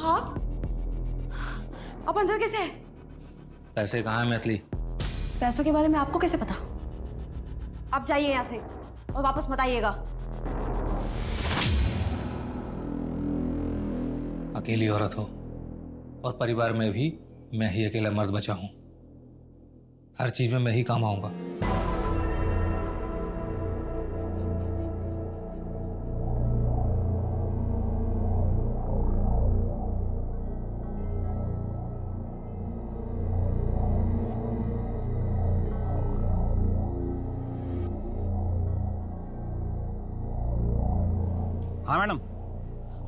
आप अंदर कैसे है? पैसे कहाँ है मैथिली? पैसों के बारे में आपको कैसे पता? आप जाइए यहाँ से और वापस मत आइएगा। अकेली औरत हो और परिवार में भी मैं ही अकेला मर्द बचा हूं। हर चीज में मैं ही काम आऊंगा। हाँ मैडम,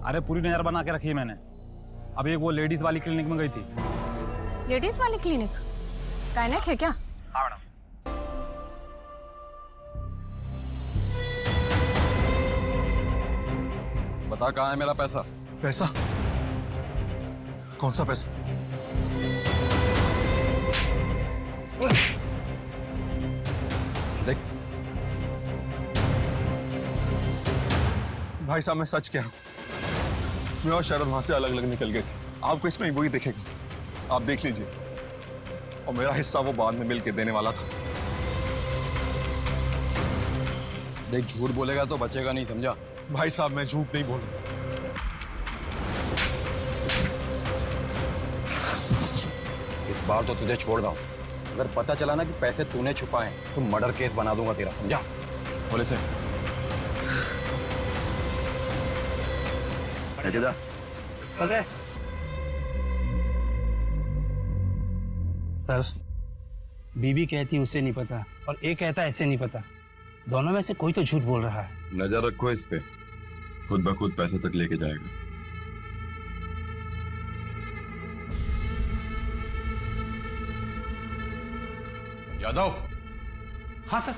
अरे पूरी नजर बना के रखी है मैंने। अभी एक वो लेडीज वाली क्लिनिक में गई थी। लेडीज वाली क्लिनिक? गायनेक है क्या? हाँ मैडम। बता कहाँ है मेरा पैसा? पैसा? कौन सा पैसा? देख भाई साहब, मैं सच कह रहा हूं, मैं और शरद वहां से अलग अलग निकल गए थे। आपको इसमें वही दिखेगा, आप देख लीजिए। और मेरा हिस्सा वो बाद में मिल के देने वाला था। देख, झूठ बोलेगा तो बचेगा नहीं, समझा? भाई साहब, मैं झूठ नहीं बोलूं। इस बार तो तुझे छोड़ दूं। अगर पता चला ना कि पैसे तूने छुपाए तो मर्डर केस बना दूंगा तेरा, समझा? पुलिस है। सर, बीबी कहती उसे नहीं पता और ए कहता ऐसे नहीं पता। दोनों में से कोई तो झूठ बोल रहा है। नजर रखो इस पे, खुद ब खुद पैसे तक लेके जाएगा। यादव। हाँ सर।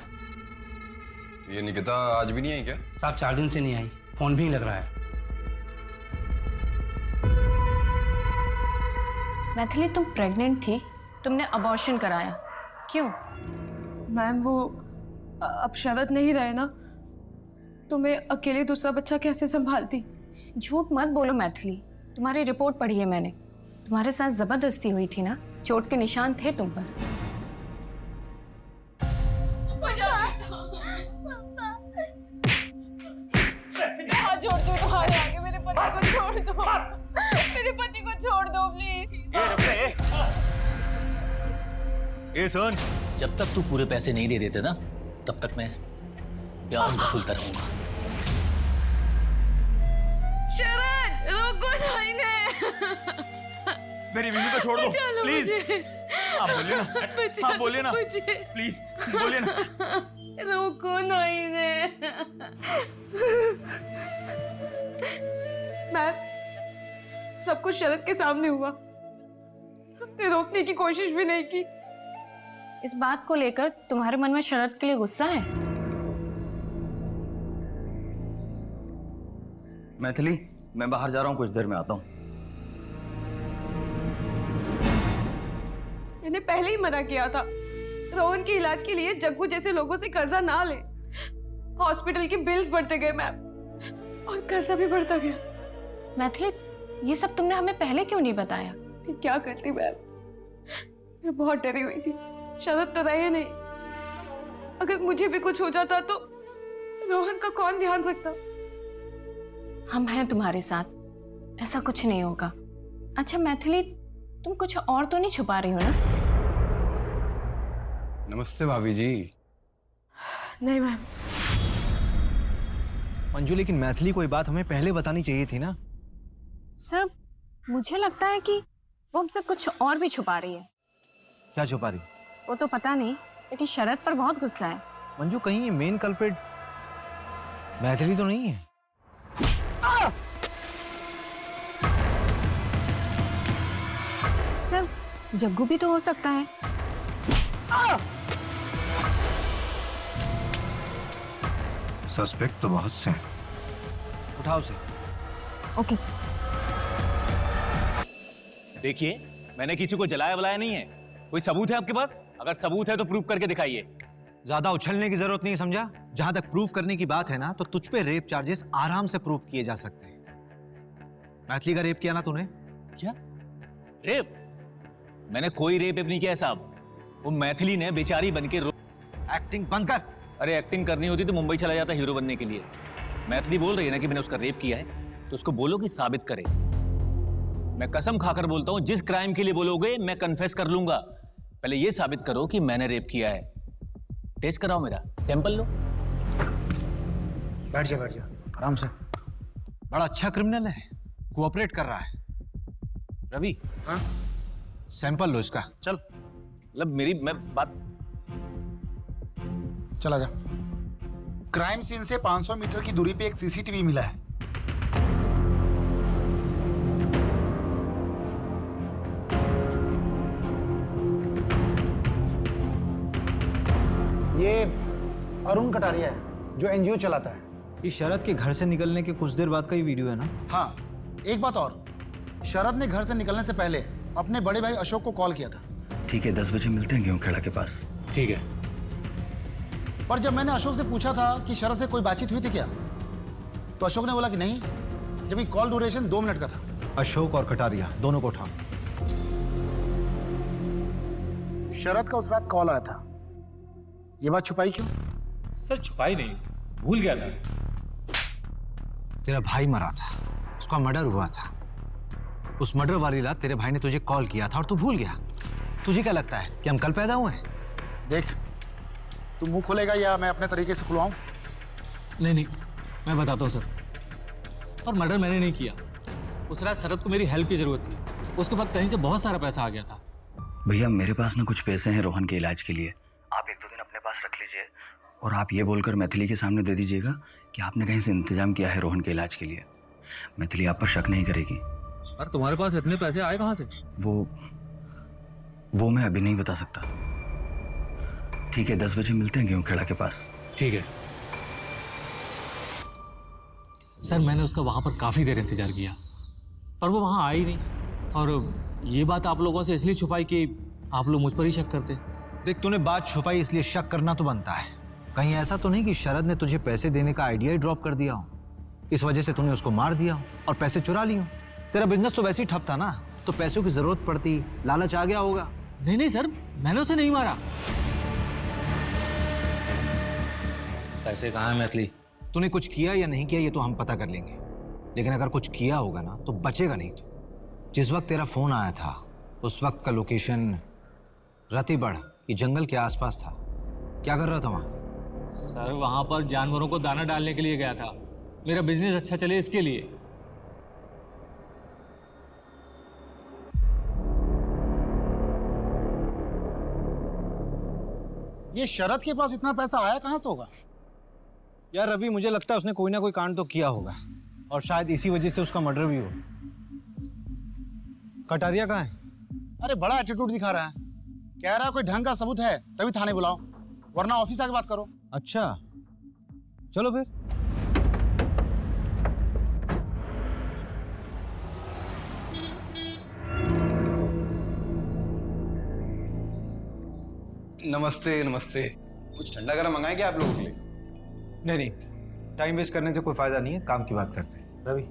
ये निकिता आज भी नहीं आई क्या? साहब 4 दिन से नहीं आई, फोन भी नहीं लग रहा है। मैथिली, तुम प्रेग्नेंट थी, तुमने अबॉर्शन कराया, क्यों? मैम वो अब शरद नहीं रहे ना, तो मैं अकेले दूसरा बच्चा कैसे संभालती? झूठ मत बोलो मैथिली, तुम्हारी रिपोर्ट पढ़ी है मैंने। तुम्हारे साथ जबरदस्ती हुई थी ना, चोट के निशान थे तुम पर। हाथ जोड़ती हूँ तुम्हारे आगे, मेरे पति को छोड़ दो, मेरे पति को छोड़ दो प्लीज। ये सुन, जब तक तू पूरे पैसे नहीं दे देते ना, तब तक मैं ब्याज वसूलता रहूंगा। शरद, रुको जाएंगे। मेरी बीवी को छोड़ दो प्लीज। आप बोलिए ना, आप बोलिए ना प्लीज, बोलिए ना। रुको नहीं ने। मैम, सब कुछ शरद के सामने हुआ, उसने रोकने की कोशिश भी नहीं की। इस बात को लेकर तुम्हारे मन में शरद के लिए गुस्सा है? मैथिली, मैं बाहर जा रहा हूँ, कुछ देर में आता हूँ। मैंने पहले ही मना किया था, रोहन के इलाज के लिए जग्गू जैसे लोगों से कर्जा ना ले। हॉस्पिटल के बिल्स बढ़ते गए मैम, और कर्जा भी बढ़ता गया। मैथिली, ये सब तुमने हमें पहले क्यों नहीं बताया? मैं क्या करती मैम, मैं बहुत डरी हुई थी। शरद तो रहे नहीं, अगर मुझे भी कुछ हो जाता तो रोहन का कौन ध्यान रखता? हम हैं तुम्हारे साथ, ऐसा कुछ नहीं होगा। अच्छा मैथिली, तुम कुछ और तो नहीं छुपा रही हो ना? नमस्ते भाभी जी। नहीं मैम। मंजू, लेकिन मैथिली को ये बात हमें पहले बतानी चाहिए थी ना। सर, मुझे लगता है कि वो हमसे कुछ और भी छुपा रही है। क्या छुपा रही? वो तो पता नहीं, लेकिन शरद पर बहुत गुस्सा है। मंजू, कहीं ये मेन कल्प्रिट मैथिली तो नहीं है? सर, जग्गू भी तो हो सकता है। सस्पेक्ट तो बहुत से हैं। उठाओ से। Okay sir. देखिए, मैंने किसी को जलाया वलाया नहीं है। कोई सबूत है आपके पास? अगर सबूत है तो प्रूव करके दिखाइए। ज्यादा उछलने की जरूरत नहीं, समझा? जहां तक प्रूफ करने की बात है ना, तो तुझ पे रेप चार्जेस आराम से प्रूफ किए जा सकते हैं। मैथिली का रेप किया ना तूने, क्या? रेप? मैंने कोई रेप नहीं किया साहब। वो मैथिली ने बेचारी बन के एक्टिंग बंद कर। अरे एक्टिंग करनी होती तो मुंबई चला जाता हीरो बनने के लिए। मैथिली बोल रही है ना कि मैंने उसका रेप किया है, तो उसको बोलो कि साबित करे। मैं कसम खाकर बोलता हूं, जिस क्राइम के लिए बोलोगे मैं कन्फेस कर लूंगा। पहले ये साबित करो कि मैंने रेप किया है। टेस्ट कराओ, मेरा सैंपल लो। बैठ जा आराम से। बड़ा अच्छा क्रिमिनल है, कोऑपरेट कर रहा है। रवि, हाँ? सैंपल लो इसका। चल। मतलब मैं बात। चला जा। क्राइम सीन से 500 मीटर की दूरी पे एक सीसीटीवी मिला है। ये अरुण कटारिया है जो एनजीओ चलाता है। ये शरद के घर से निकलने के कुछ देर बाद का ही वीडियो है ना? हाँ, एक बात और, शरद ने घर से निकलने से पहले अपने बड़े भाई अशोक को कॉल किया था। ठीक है, 10 बजे मिलते हैं गेहूं खेड़ा के पास। ठीक है। पर जब मैंने अशोक से पूछा था कि शरद से कोई बातचीत हुई थी क्या, तो अशोक ने बोला कि नहीं, जबकि कॉल ड्यूरेशन 2 मिनट का था। अशोक और कटारिया दोनों को उठाओ। शरद का उस रात कॉल आया था, ये बात छुपाई क्यों? सर छुपाई नहीं, भूल गया था। तेरा भाई मरा था, उसका मर्डर हुआ था। उस मर्डर वाली रात तेरे भाई ने तुझे कॉल किया था और तू भूल गया। तुझे क्या लगता है कि हम कल पैदा हुए हैं? देख, तू मुंह खोलेगा या मैं अपने तरीके से खुलवाऊं? नहीं, मैं बताता हूँ सर। और मर्डर मैंने नहीं किया। उस रात शरद को मेरी हेल्प की जरूरत थी। उसके बाद कहीं से बहुत सारा पैसा आ गया था। भैया मेरे पास ना कुछ पैसे हैं रोहन के इलाज के लिए, आप 1-2 दिन अपने पास रख लीजिए और आप ये बोलकर मैथिली के सामने दे दीजिएगा कि आपने कहीं से इंतजाम किया है रोहन के इलाज के लिए। मैथिली आप पर शक नहीं करेगी। अरे तुम्हारे पास इतने पैसे आए कहाँ से? वो मैं अभी नहीं बता सकता। ठीक है, 10 बजे मिलते हैं गेहूं खेड़ा के पास। ठीक है सर। मैंने उसका वहां पर काफी देर इंतजार किया, पर वो वहां आई नहीं। और ये बात आप लोगों से इसलिए छुपाई कि आप लोग मुझ पर ही शक करते। देख, तूने बात छुपाई इसलिए शक करना तो बनता है। कहीं ऐसा तो नहीं कि शरद ने तुझे पैसे देने का आइडिया ही ड्रॉप कर दिया हो, इस वजह से तूने उसको मार दिया हो और पैसे चुरा लिए हो। तेरा बिजनेस तो वैसे ही ठप था ना, तो पैसों की जरूरत पड़ती, लालच आ गया होगा। नहीं सर, मैंने उसे नहीं मारा। पैसे कहाँ हैं मैथिली? तूने कुछ किया या नहीं किया ये तो हम पता कर लेंगे, लेकिन अगर कुछ किया होगा ना तो बचेगा नहीं। तो जिस वक्त तेरा फोन आया था उस वक्त का लोकेशन रतिबड़ की जंगल के आसपास था। क्या कर रहा था वहां? सर वहां पर जानवरों को दाना डालने के लिए गया था। मेरा बिजनेस अच्छा चले इसके लिए। ये शरद के पास इतना पैसा आया कहां से होगा? यार रवि, मुझे लगता है उसने कोई ना कोई कांड तो किया होगा और शायद इसी वजह से उसका मर्डर भी हो। कटारिया कहाँ है? अरे बड़ा एटीट्यूड दिखा रहा है, कह रहा है कोई ढंग का सबूत है तभी थाने बुलाओ, वरना ऑफिस आके बात करो। अच्छा, चलो फिर। नमस्ते नमस्ते। कुछ ठंडा गरम मंगाए क्या आप लोगों के लिए? नहीं, टाइम वेस्ट करने से कोई फायदा नहीं है, काम की बात करते हैं। रवि,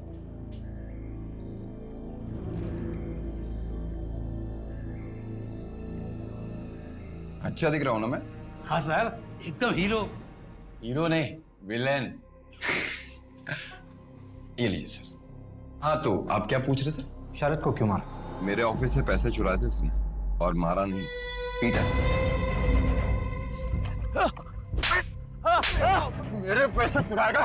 अच्छा दिख रहा हूं ना मैं? हाँ सर, एकदम हीरो। हीरो नहीं, विलेन। ये लीजिए सर। हाँ, तो आप क्या पूछ रहे थे? शरद को क्यों मारा? मेरे ऑफिस से पैसे चुराए थे उसने और मारा नहीं, पीटा सर। मेरे पैसे चुराएगा?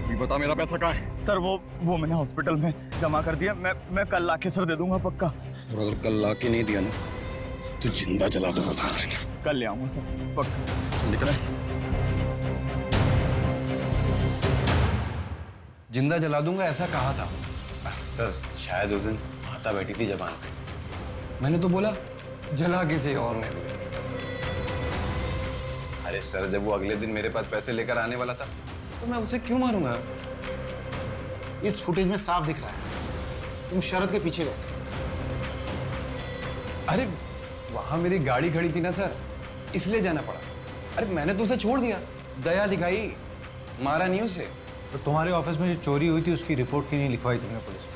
ये बता मेरा पैसा कहाँ है? सर वो मैंने हॉस्पिटल में जमा कर दिया। मैं कल लाके सर दे दूंगा पक्का। और अगर कल लाके नहीं दिया ना तो जिंदा जला दूंगा सर। कल ले आऊंगा सर पक्का। लिख रहा है? जिंदा जला दूंगा ऐसा कहा था सर। शायद उस दिन माता बैठी थी जबान पे, मैंने तो बोला जला किसी और ने दिया। अरे सर, जब वो अगले दिन मेरे पास पैसे लेकर आने वाला था तो मैं उसे क्यों मारूंगा? इस फुटेज में साफ दिख रहा है तुम शरद के पीछे गए थे। अरे वहां मेरी गाड़ी खड़ी थी ना सर, इसलिए जाना पड़ा। अरे मैंने तो उसे छोड़ दिया, दया दिखाई, मारा नहीं उसे। तो तुम्हारे ऑफिस में जो चोरी हुई थी उसकी रिपोर्ट क्यों नहीं लिखवाई तुमने पुलिस में?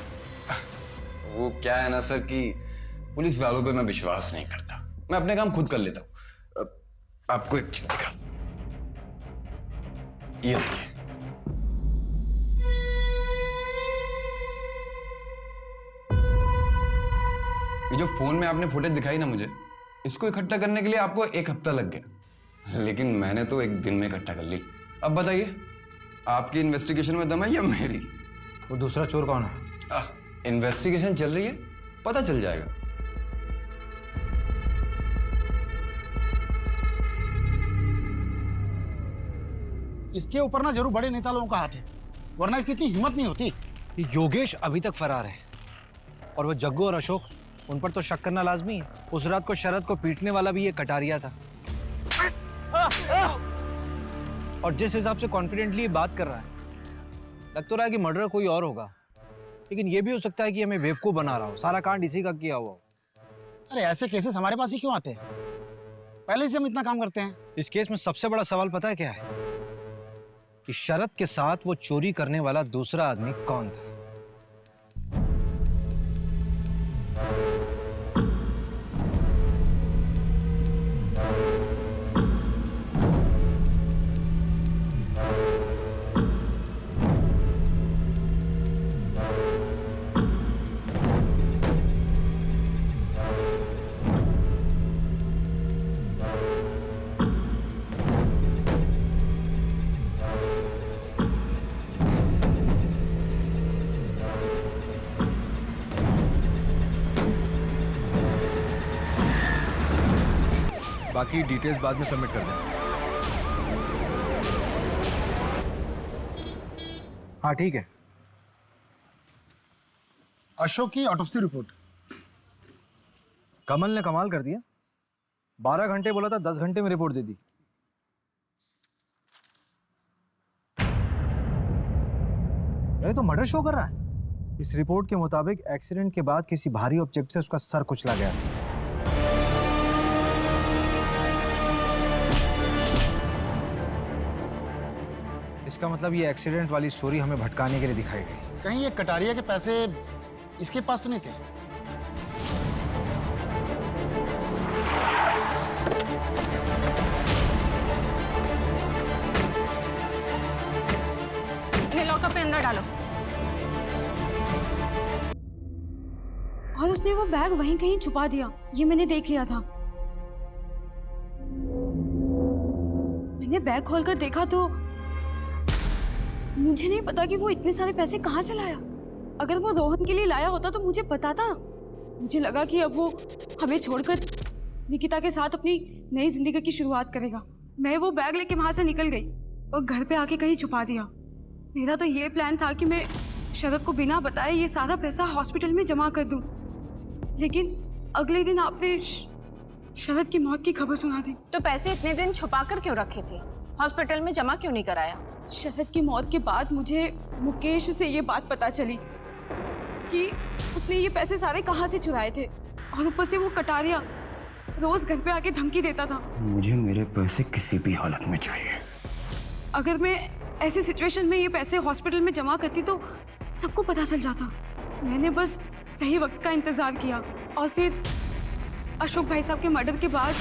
वो क्या है ना सर कि पुलिस वालों पे मैं विश्वास नहीं करता। मैं अपने काम खुद कर लेता हूँ। आपको एक चीज दिखा, ये देखिए। ये जो फोन में आपने फुटेज दिखाई ना मुझे, इसको इकट्ठा करने के लिए आपको 1 हफ्ता लग गया, लेकिन मैंने तो 1 दिन में इकट्ठा कर ली। अब बताइए, आपकी इन्वेस्टिगेशन में दम है या मेरी? वो दूसरा चोर कौन है? इन्वेस्टिगेशन चल रही है, पता चल जाएगा। इसके ऊपर ना जरूर बड़े नेता लोगों का हाथ है, वरना इसकी इतनी हिम्मत नहीं होती। ये योगेश अभी तक फरार है और वो जग्गू और अशोक, उन पर तो शक करना लाजमी है। उस रात को शरद को पीटने वाला भी ये कटारिया था। और जिस हिसाब से कॉन्फिडेंटली ये बात कर रहा है, लग तो रहा है कि मर्डर कोई और होगा, लेकिन ये भी हो सकता है कि हमें बेवकूफ बना रहा हो, सारा कांड इसी का किया हुआ हो। अरे ऐसे केसेस हमारे पास ही क्यों आते हैं? पहले से हम इतना काम करते हैं। इस केस में सबसे बड़ा सवाल पता है क्या है? कि शरद के साथ वो चोरी करने वाला दूसरा आदमी कौन था? बाकी डिटेल्स बाद में सबमिट कर दें। हाँ ठीक है। अशोक की ऑटोप्सी रिपोर्ट। कमल ने कमाल कर दिया, 12 घंटे बोला था, 10 घंटे में रिपोर्ट दे दी। ये तो मर्डर शो कर रहा है। इस रिपोर्ट के मुताबिक एक्सीडेंट के बाद किसी भारी ऑब्जेक्ट से उसका सर कुचला गया। इसका मतलब ये एक्सीडेंट वाली स्टोरी हमें भटकाने के लिए दिखाई गई। कहीं ये कटारिया के पैसे इसके पास तो नहीं थे? इन्हें लॉकअप में अंदर डालो। और उसने वो बैग वहीं कहीं छुपा दिया, ये मैंने देख लिया था। मैंने बैग खोलकर देखा तो मुझे नहीं पता कि वो इतने सारे पैसे कहाँ से लाया। अगर वो रोहन के लिए लाया होता तो मुझे पता था। मुझे लगा कि अब वो हमें छोड़कर निकिता के साथ अपनी नई जिंदगी की शुरुआत करेगा। मैं वो बैग लेके वहां से निकल गई और घर पे आके कहीं छुपा दिया। मेरा तो ये प्लान था कि मैं शरद को बिना बताए ये सारा पैसा हॉस्पिटल में जमा कर दूं, लेकिन अगले दिन आपने शरद की मौत की खबर सुना दी। तो पैसे इतने दिन छुपा कर क्यों रखे थे? हॉस्पिटल में जमा क्यों नहीं कराया? शरद की मौत के बाद मुझे मुकेश से ये बात पता चली कि उसने ये पैसे सारे कहाँ से चुराए थे, और ऊपर से वो कटारिया रोज घर पे आके धमकी देता था। मुझे मेरे पैसे किसी भी हालत में चाहिए। अगर मैं ऐसी सिचुएशन में ये पैसे हॉस्पिटल में जमा करती तो सबको पता चल जाता। मैंने बस सही वक्त का इंतजार किया, और फिर अशोक भाई साहब के मर्डर के बाद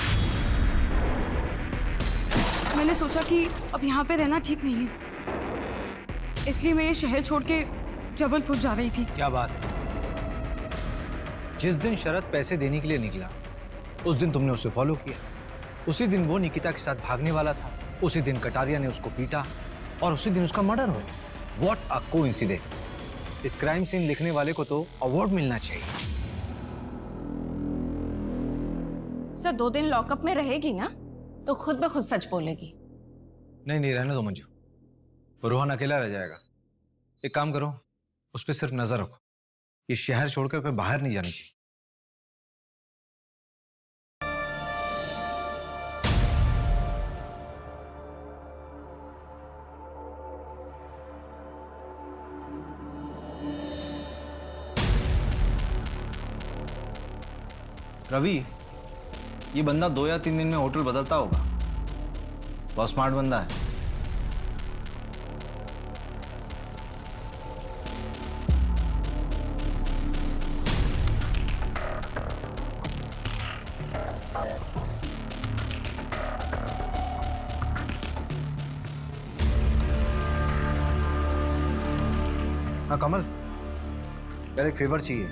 मैंने सोचा कि अब यहाँ पे रहना ठीक नहीं है, इसलिए मैं ये शहर छोड़ के जबलपुर जा रही थी। क्या बात है? जिस दिन शरद पैसे देने के लिए निकला, उस दिन तुमने उसे फॉलो किया। उसी दिन वो निकिता के साथ भागने वाला था। उसी दिन कटारिया ने उसको पीटा और उसी दिन उसका मर्डर हुआ। What a coincidence. इस क्राइम सीन लिखने वाले को तो अवार्ड मिलना चाहिए। सर 2 दिन लॉकअप में रहेगी ना, तो खुद ब खुद सच बोलेगी। नहीं नहीं, रहने दो मंजू, रोहन अकेला रह जाएगा। एक काम करो, उस पर सिर्फ नजर रखो। ये शहर छोड़कर फिर बाहर नहीं जानी चाहिए। रवि, ये बंदा 2 या 3 दिन में होटल बदलता होगा। बहुत स्मार्ट बंदा है। हाँ कमल, यार एक फेवर चाहिए।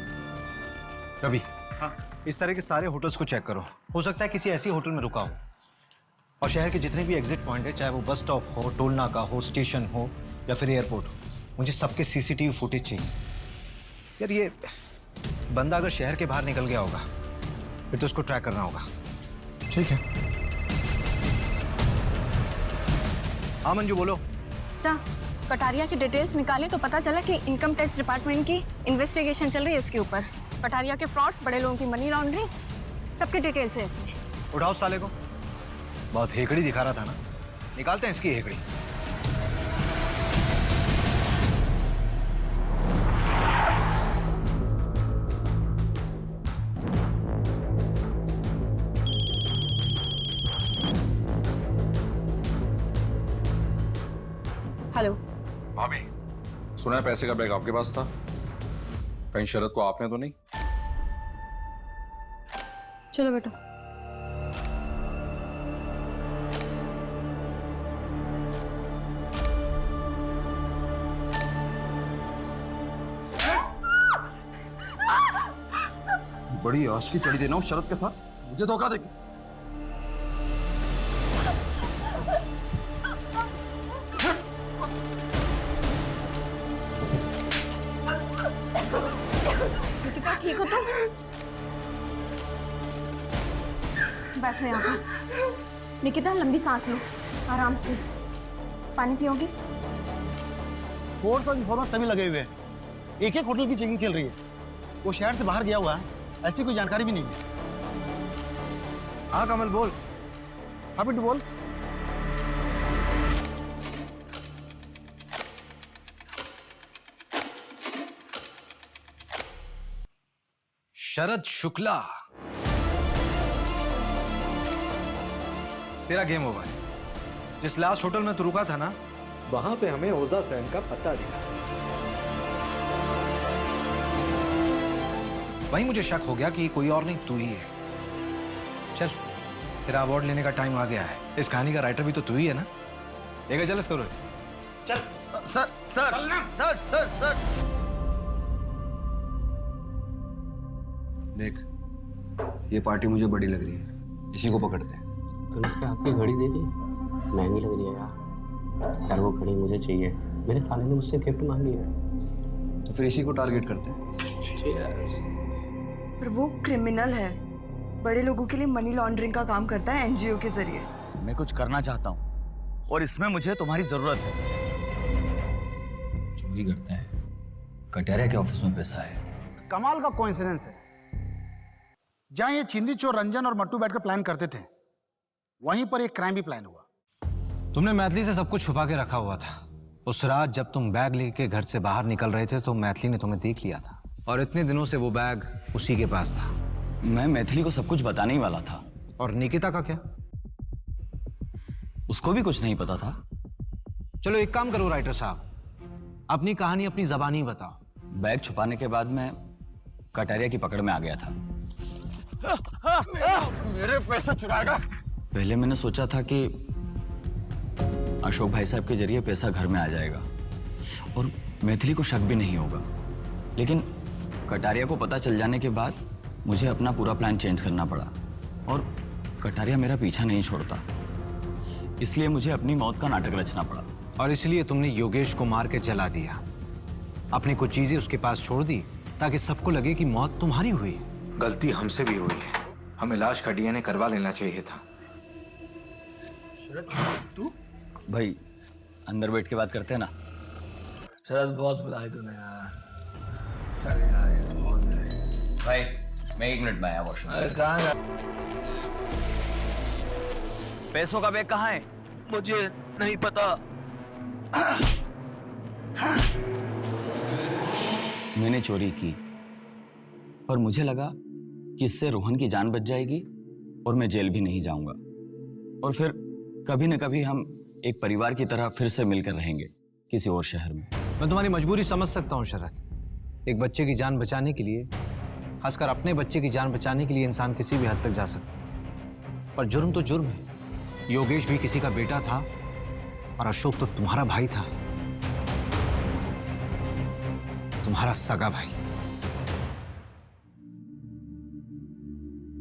रवि, हाँ इस तरह के सारे होटल्स को चेक करो। हो सकता है किसी ऐसी होटल में रुका हो, और शहर के जितने भी एग्जिट पॉइंट है, चाहे वो बस स्टॉप हो, टोल नाका हो, स्टेशन हो या फिर एयरपोर्ट हो, मुझे सबके सीसीटीवी फुटेज चाहिए। यार ये बंदा अगर शहर के बाहर निकल गया होगा फिर तो उसको ट्रैक करना होगा। ठीक है। हाँ मंजू बोलो। सर, कटारिया की डिटेल्स निकाले तो पता चला कि इनकम टैक्स डिपार्टमेंट की इन्वेस्टिगेशन चल रही है उसके ऊपर। कटारिया के फ्रॉड्स, बड़े लोगों की मनी लॉन्ड्रिंग, सबकी डिटेल्स है इसमें। उठाओ साले को, बहुत हेकड़ी दिखा रहा था ना, निकालते हैं इसकी हेकड़ी। हेलो भाभी, सुना है पैसे का बैग आपके पास था, कहीं शरद को आपने तो नहीं? चलो बेटा। बड़ी आश की चढ़ी देना उस शरद के साथ, मुझे धोखा देगी। ठीक हो तुम? बैठो यहाँ पर। निकिता, लंबी सांस लो, आराम से। पानी पियोगी? फोर्स और इन्फॉर्मर सभी लगे हुए हैं, एक एक होटल की चेकिंग चल रही है। वो शहर से बाहर गया हुआ है, ऐसी कोई जानकारी भी नहीं है। हाँ कमल बोल। हाँ बिट्टू बोल। शरद शुक्ला, तेरा गेम ओवर है। जिस लास्ट होटल में तू रुका था ना, वहां पे हमें ओजा सेन का पता दिया। वहीं मुझे शक हो गया कि कोई और नहीं तू ही है। चल, तेरा अवार्ड लेने का टाइम आ गया है। इस कहानी का राइटर भी तो तू ही है ना? लेकर चल इसको। चल। Sir sir sir sir sir देख, ये पार्टी मुझे बड़ी लग रही है, इसी को पकड़ते हैं। तूने इसके हाथ की घड़ी देखी? महंगी लग रही है यार। यार वो घड़ी मुझे चाहिए, मेरे साले ने मुझसे गिफ्ट मांगी है। तो फिर इसी को टारगेट करते हैं। पर वो क्रिमिनल है, बड़े लोगों के लिए मनी लॉन्ड्रिंग का काम करता है एनजीओ के जरिए। मैं कुछ करना चाहता हूँ और इसमें मुझे तुम्हारी जरूरत है। चोरी करते हैं, कटारिया के ऑफिस में पैसा है। कमाल का कोइंसिडेंस है, जहां ये चिंदी चोर रंजन और मट्टू बैठकर प्लान करते थे, वहीं पर एक क्राइम भी प्लान हुआ। तुमने मैथिली से सब कुछ छुपा के रखा हुआ था। उस रात जब तुम बैग लेके घर से बाहर निकल रहे थे तो मैथिली ने तुम्हें देख लिया था, और इतने दिनों से वो बैग उसी के पास था। मैं मैथिली को सब कुछ बताने ही वाला था। और निकिता का क्या? उसको भी कुछ नहीं पता था। चलो एक काम करो राइटर साहब, अपनी कहानी अपनी जबानी बताओ। बैग छुपाने के बाद मैं कटारिया की पकड़ में आ गया था। मेरे पैसे चुराएगा? पहले मैंने सोचा था कि अशोक भाई साहब के जरिए पैसा घर में आ जाएगा और मैथिली को शक भी नहीं होगा, लेकिन कटारिया को पता चल जाने के बाद मुझे अपना पूरा प्लान चेंज करना पड़ा, और कटारिया मेरा पीछा नहीं छोड़ता, इसलिए मुझे अपनी मौत का नाटक रचना पड़ा। और इसलिए तुमने योगेश को मार के जला दिया, अपनी कुछ चीजें उसके पास छोड़ दी ताकि सबको लगे कि मौत तुम्हारी हुई। गलती हमसे भी हुई है, हमें लाश का डीएनए करवा लेना चाहिए था। तू भाई अंदर बैठ के बात करते हैं ना। शरद बहुत बुलाए तूने यार। चल यार बहुत भाई मैं 1 मिनट में आया वॉशरूम से। कहाँ? पैसों का बैग कहाँ है? मुझे नहीं पता। मैंने चोरी की, पर मुझे लगा कि इससे रोहन की जान बच जाएगी और मैं जेल भी नहीं जाऊंगा, और फिर कभी न कभी हम एक परिवार की तरह फिर से मिलकर रहेंगे किसी और शहर में। मैं तुम्हारी मजबूरी समझ सकता हूँ शरद। एक बच्चे की जान बचाने के लिए, खासकर अपने बच्चे की जान बचाने के लिए इंसान किसी भी हद तक जा सकता है, पर जुर्म तो जुर्म है। योगेश भी किसी का बेटा था, और अशोक तो तुम्हारा भाई था। तुम्हारा सगा भाई।